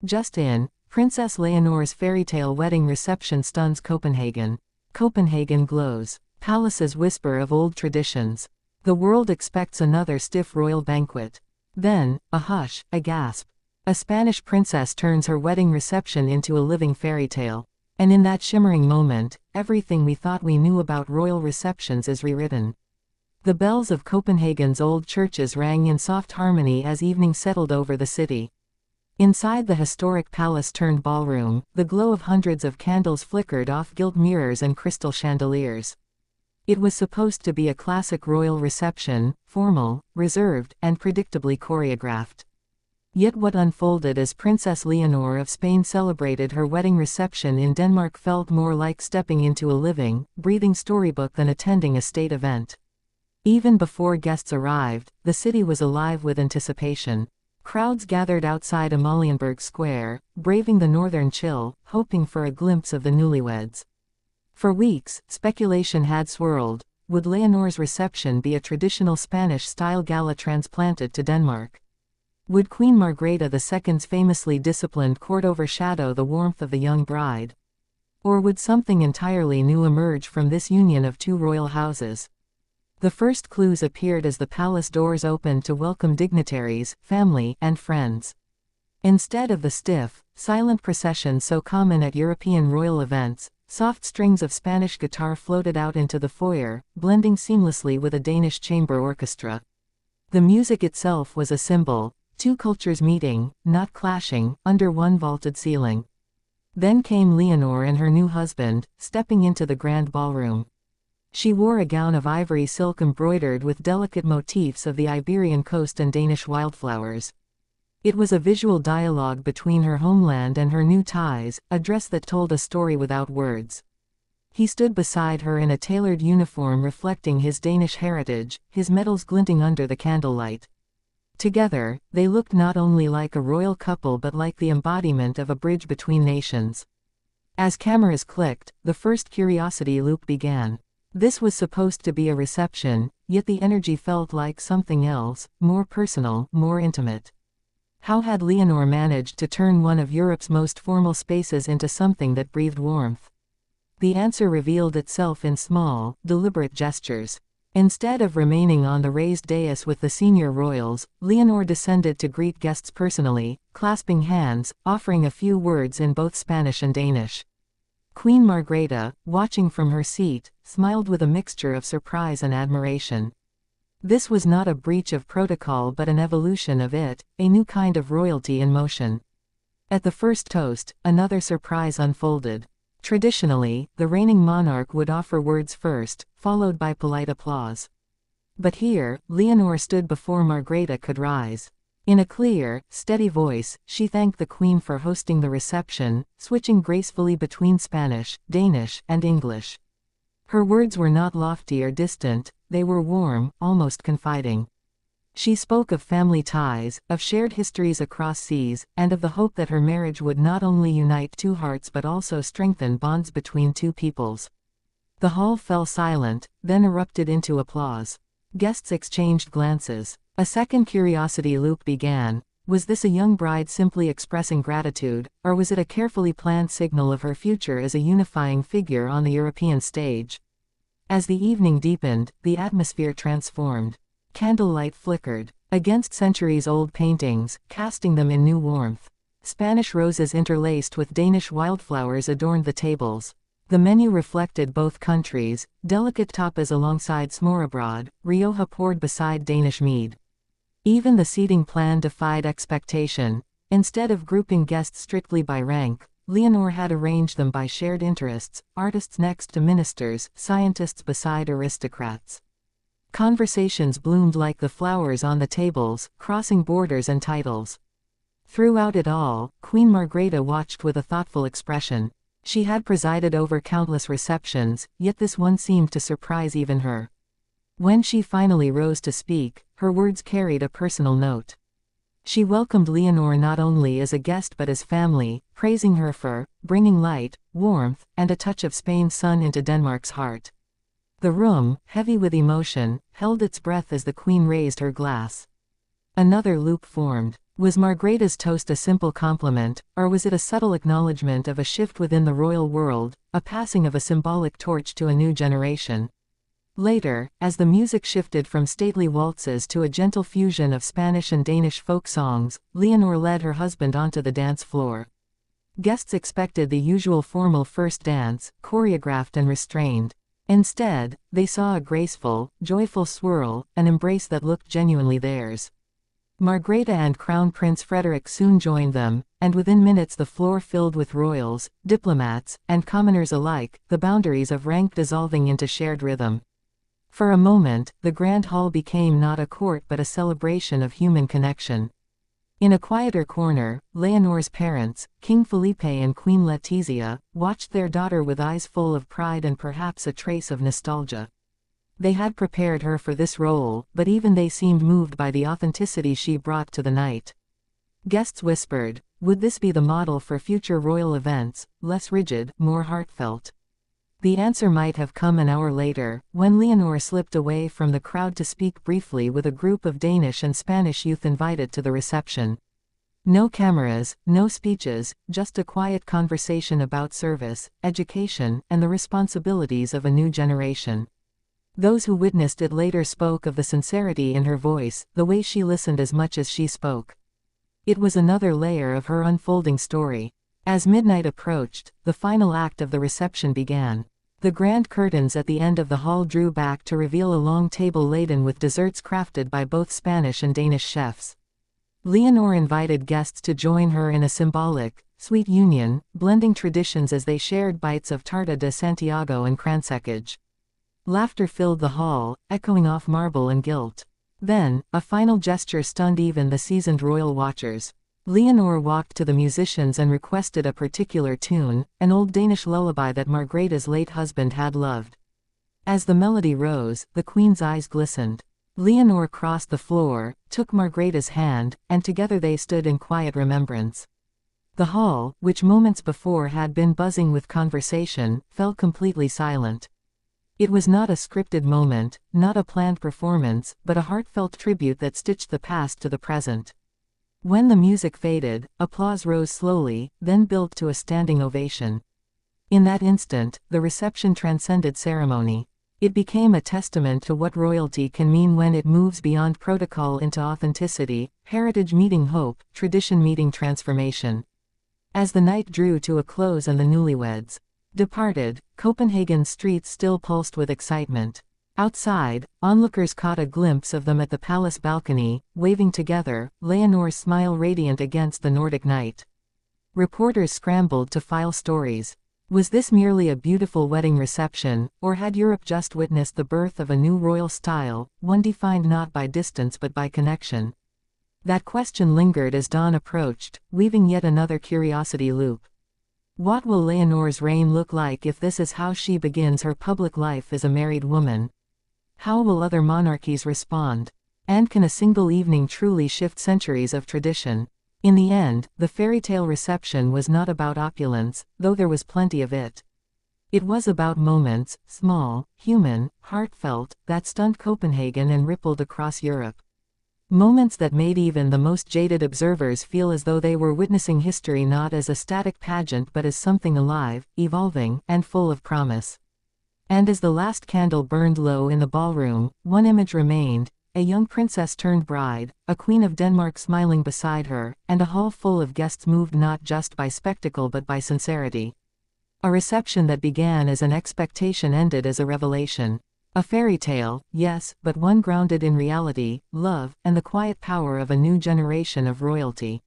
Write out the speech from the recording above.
Just in, Princess Leonor's fairytale wedding reception stuns Copenhagen. Copenhagen glows. Palaces whisper of old traditions. The world expects another stiff royal banquet. Then, a hush, a gasp. A Spanish princess turns her wedding reception into a living fairy tale. And in that shimmering moment, everything we thought we knew about royal receptions is rewritten. The bells of Copenhagen's old churches rang in soft harmony as evening settled over the city. Inside the historic palace-turned-ballroom, the glow of hundreds of candles flickered off gilt mirrors and crystal chandeliers. It was supposed to be a classic royal reception, formal, reserved, and predictably choreographed. Yet what unfolded as Princess Leonor of Spain celebrated her wedding reception in Denmark felt more like stepping into a living, breathing storybook than attending a state event. Even before guests arrived, the city was alive with anticipation. Crowds gathered outside Amalienborg Square, braving the northern chill, hoping for a glimpse of the newlyweds. For weeks, speculation had swirled. Would Leonor's reception be a traditional Spanish-style gala transplanted to Denmark? Would Queen Margrethe II's famously disciplined court overshadow the warmth of the young bride? Or would something entirely new emerge from this union of two royal houses? The first clues appeared as the palace doors opened to welcome dignitaries, family, and friends. Instead of the stiff, silent procession so common at European royal events, soft strings of Spanish guitar floated out into the foyer, blending seamlessly with a Danish chamber orchestra. The music itself was a symbol, two cultures meeting, not clashing, under one vaulted ceiling. Then came Leonor and her new husband, stepping into the grand ballroom. She wore a gown of ivory silk embroidered with delicate motifs of the Iberian coast and Danish wildflowers. It was a visual dialogue between her homeland and her new ties, a dress that told a story without words. He stood beside her in a tailored uniform reflecting his Danish heritage, his medals glinting under the candlelight. Together, they looked not only like a royal couple but like the embodiment of a bridge between nations. As cameras clicked, the first curiosity loop began. This was supposed to be a reception, yet the energy felt like something else, more personal, more intimate. How had Leonor managed to turn one of Europe's most formal spaces into something that breathed warmth? The answer revealed itself in small, deliberate gestures. Instead of remaining on the raised dais with the senior royals, Leonor descended to greet guests personally, clasping hands, offering a few words in both Spanish and Danish. Queen Margrethe, watching from her seat, smiled with a mixture of surprise and admiration. This was not a breach of protocol but an evolution of it, a new kind of royalty in motion. At the first toast, another surprise unfolded. Traditionally, the reigning monarch would offer words first, followed by polite applause. But here, Leonor stood before Margrethe could rise. In a clear, steady voice, she thanked the Queen for hosting the reception, switching gracefully between Spanish, Danish, and English. Her words were not lofty or distant, they were warm, almost confiding. She spoke of family ties, of shared histories across seas, and of the hope that her marriage would not only unite two hearts but also strengthen bonds between two peoples. The hall fell silent, then erupted into applause. Guests exchanged glances. A second curiosity loop began. Was this a young bride simply expressing gratitude, or was it a carefully planned signal of her future as a unifying figure on the European stage? As the evening deepened, the atmosphere transformed. Candlelight flickered against centuries-old paintings, casting them in new warmth. Spanish roses interlaced with Danish wildflowers adorned the tables. The menu reflected both countries, delicate tapas alongside smørrebrød, Rioja poured beside Danish mead. Even the seating plan defied expectation. Instead of grouping guests strictly by rank, Leonor had arranged them by shared interests, artists next to ministers, scientists beside aristocrats. Conversations bloomed like the flowers on the tables, crossing borders and titles. Throughout it all, Queen Margrethe watched with a thoughtful expression. She had presided over countless receptions, yet this one seemed to surprise even her. When she finally rose to speak, her words carried a personal note. She welcomed Leonor not only as a guest but as family, praising her for bringing light, warmth, and a touch of Spain's sun into Denmark's heart. The room, heavy with emotion, held its breath as the Queen raised her glass. Another loop formed. Was Margrethe's toast a simple compliment, or was it a subtle acknowledgement of a shift within the royal world, a passing of a symbolic torch to a new generation? Later, as the music shifted from stately waltzes to a gentle fusion of Spanish and Danish folk songs, Leonor led her husband onto the dance floor. Guests expected the usual formal first dance, choreographed and restrained. Instead, they saw a graceful, joyful swirl, an embrace that looked genuinely theirs. Margrethe and Crown Prince Frederik soon joined them, and within minutes the floor filled with royals, diplomats, and commoners alike, the boundaries of rank dissolving into shared rhythm. For a moment, the grand hall became not a court but a celebration of human connection. In a quieter corner, Leonor's parents, King Felipe and Queen Letizia, watched their daughter with eyes full of pride and perhaps a trace of nostalgia. They had prepared her for this role, but even they seemed moved by the authenticity she brought to the night. Guests whispered, would this be the model for future royal events, less rigid, more heartfelt? The answer might have come an hour later, when Leonor slipped away from the crowd to speak briefly with a group of Danish and Spanish youth invited to the reception. No cameras, no speeches, just a quiet conversation about service, education, and the responsibilities of a new generation. Those who witnessed it later spoke of the sincerity in her voice, the way she listened as much as she spoke. It was another layer of her unfolding story. As midnight approached, the final act of the reception began. The grand curtains at the end of the hall drew back to reveal a long table laden with desserts crafted by both Spanish and Danish chefs. Leonor invited guests to join her in a symbolic, sweet union, blending traditions as they shared bites of tarta de Santiago and kransekage. Laughter filled the hall, echoing off marble and gilt. Then, a final gesture stunned even the seasoned royal watchers. Leonor walked to the musicians and requested a particular tune, an old Danish lullaby that Margrethe's late husband had loved. As the melody rose, the queen's eyes glistened. Leonor crossed the floor, took Margrethe's hand, and together they stood in quiet remembrance. The hall, which moments before had been buzzing with conversation, fell completely silent. It was not a scripted moment, not a planned performance, but a heartfelt tribute that stitched the past to the present. When the music faded, applause rose slowly, then built to a standing ovation. In that instant, the reception transcended ceremony. It became a testament to what royalty can mean when it moves beyond protocol into authenticity, heritage meeting hope, tradition meeting transformation. As the night drew to a close and the newlyweds departed, Copenhagen's streets still pulsed with excitement. Outside, onlookers caught a glimpse of them at the palace balcony, waving together, Leonor's smile radiant against the Nordic night. Reporters scrambled to file stories. Was this merely a beautiful wedding reception, or had Europe just witnessed the birth of a new royal style, one defined not by distance but by connection? That question lingered as dawn approached, weaving yet another curiosity loop. What will Leonor's reign look like if this is how she begins her public life as a married woman? How will other monarchies respond? And can a single evening truly shift centuries of tradition? In the end, the fairytale reception was not about opulence, though there was plenty of it. It was about moments, small, human, heartfelt, that stunned Copenhagen and rippled across Europe. Moments that made even the most jaded observers feel as though they were witnessing history not as a static pageant but as something alive, evolving, and full of promise. And as the last candle burned low in the ballroom, one image remained: a young princess turned bride, a queen of Denmark smiling beside her, and a hall full of guests moved not just by spectacle but by sincerity. A reception that began as an expectation ended as a revelation. A fairy tale, yes, but one grounded in reality, love, and the quiet power of a new generation of royalty.